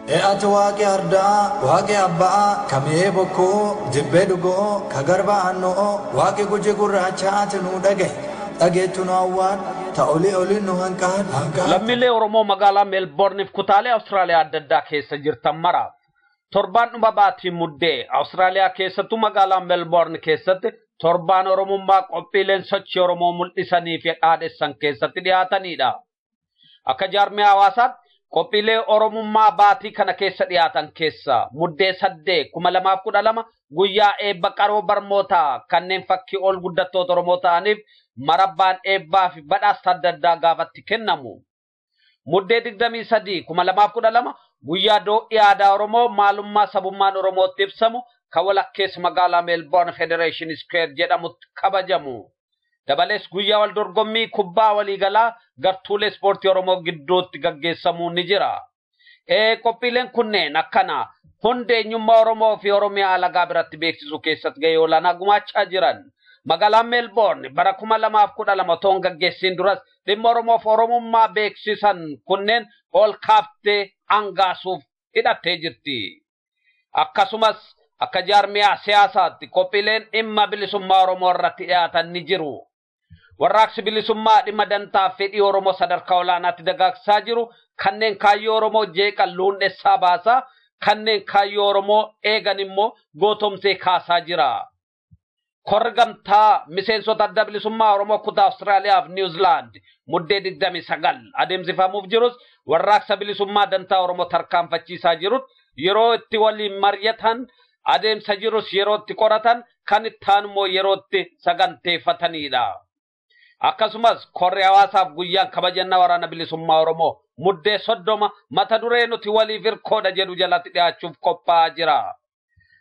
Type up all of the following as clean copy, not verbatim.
ati waaqi ardaa waaqi abbaa kamee bokkoo jibbee dhugoo kagarba annoo waaqi guji gurraachaati nu dhageettu nu awwaan ta'olii olii nu hanqaan. Lammiilee Oromoo magaalaa Meelboorniif kutaalee Awustiraaliyaa adda addaa keessa jirtan maraaf torbaan dhuma baatii muddee Awustiraaliyaa keessattuu magaalaa Meelboorn keessatti torbaan Oromummaa qophiileen sochii Oromoo mul'isanii fi dhaadessan keessatti dhiyaatanidha. Akka jaarmiyaa hawaasaatti qophiilee Oromummaa baatii kana keessa dhiyaatan keessa muddee 8/2012 guyyaa eebba qaroo barmootaa kanneen fakkii ol guddattoota Oromoo ta'aniif marabbaan eebbaa fi badhaasa adda addaa gaafatti kennamu. Muddee 23/2012 guyyaa doo'ii aadaa Oromoo maalummaa sabummaan Oromootti ibsamu kan walakkeessa magaalaa Meelboorn Federation Square jedhamutti kabajamu. Dabalees guyyaa wal dorgommii kubbaa waliigalaa gartuulee ispoortii Oromoo gidduutti gaggeessamu ni jira. Qophiileen kunneen akkana hundeenyummaa Oromoo fi Oromiyaa alagaa biratti beeksisuu keessatti gahee olaanaa gumaachaa jiran. Magaalaan Meelboorn bara 2012 toon gaggeessiin duras dhimma Oromoof Oromummaa beeksisan kunneen ol kaaftee angaasuuf hidhattee jirti. Akkasumas akka jaarmiyaa siyaasaatti qophiileen dhimma bilisummaa Oromoo irratti dhiyaatan ni jiru. Warraaqsi bilisummaa dhimma dantaa fedhii Oromoo sadarkaa olaanaatti dagaagsaa jiru kanneen kaayyoo Oromoo jeeqan luundessaa baasaa kanneen kaayyoo Oromoo eegan immoo gootomsee kaasaa jira. Korgamtaa miseensota adda bilisummaa Oromoo kutaa Awustiraaliyaa fi Niwuzilaand muddee 29 adeemsifamuuf jirus warraaqsa bilisummaa dantaa Oromoo tarkaanfachiisaa jirut yeroo itti waliin mari'atan adeemsa jirus yeroo itti qoratan kan itti aanumoo yeroo itti saganteeffatanidha. Akkasumas korri hawaasaaf guyyaan kabajannaa waraana bilisummaa Oromoo muddee 30 mata duree nuti waliif hirkoodha jedhu jalatti dhiyaachuuf qophaa'aa jira.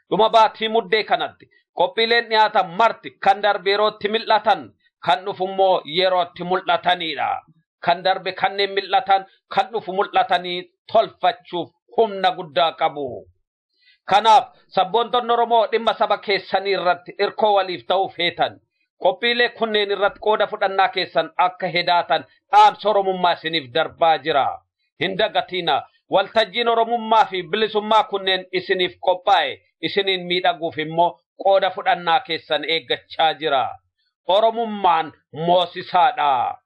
Dhuma baatii muddee kanatti qophiileen dhiyaatan marti kan darbe yerootti mil'atan kan dhufummoo yerootti mul'atanidha. Kan darbe kanneen mil'atan kan dhufu mul'atanii tolfachuuf humna guddaa qabu. Kanaaf sabboontonni Oromoo dhimma saba keessanii irratti hirkoo waliif ta'uuf feetan. Qophiilee kunneen irratti qooda fudhannaa keessan akka hedaatan dhaamsa Oromummaa isiniif darbaa jira. Hin dagatina waltajjiin Oromummaa fi bilisummaa kunneen isiniif qophaa'e isiniin miidhaguuf immoo qooda fudhannaa keessan eeggachaa jira. Oromummaan moosisaadha.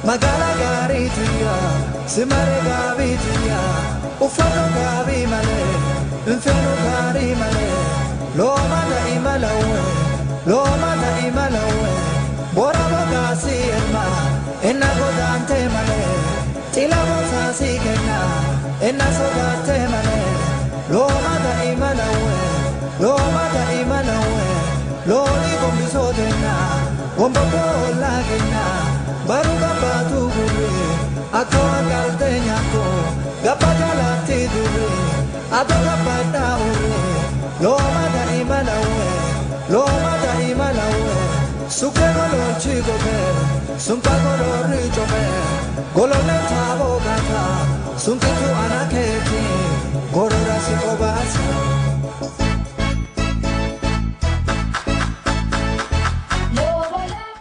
Magala gari tuya, simare gabi tuya, ufano gabi male, infeno gari male, loma da imalawe, bora boga si elma, enna godante male, tila bosa si kena, enna sogate male, loma da imalawe, loli gombiso dena, gombo la gena. Baruga batu gure, ato akalte nyako, gapajala ti dure, ato gapata ure, loma da imalawe, suke golo chigo be, sumpa golo richo be, golo le tabo gata, sunke tu anaketi, golo rasi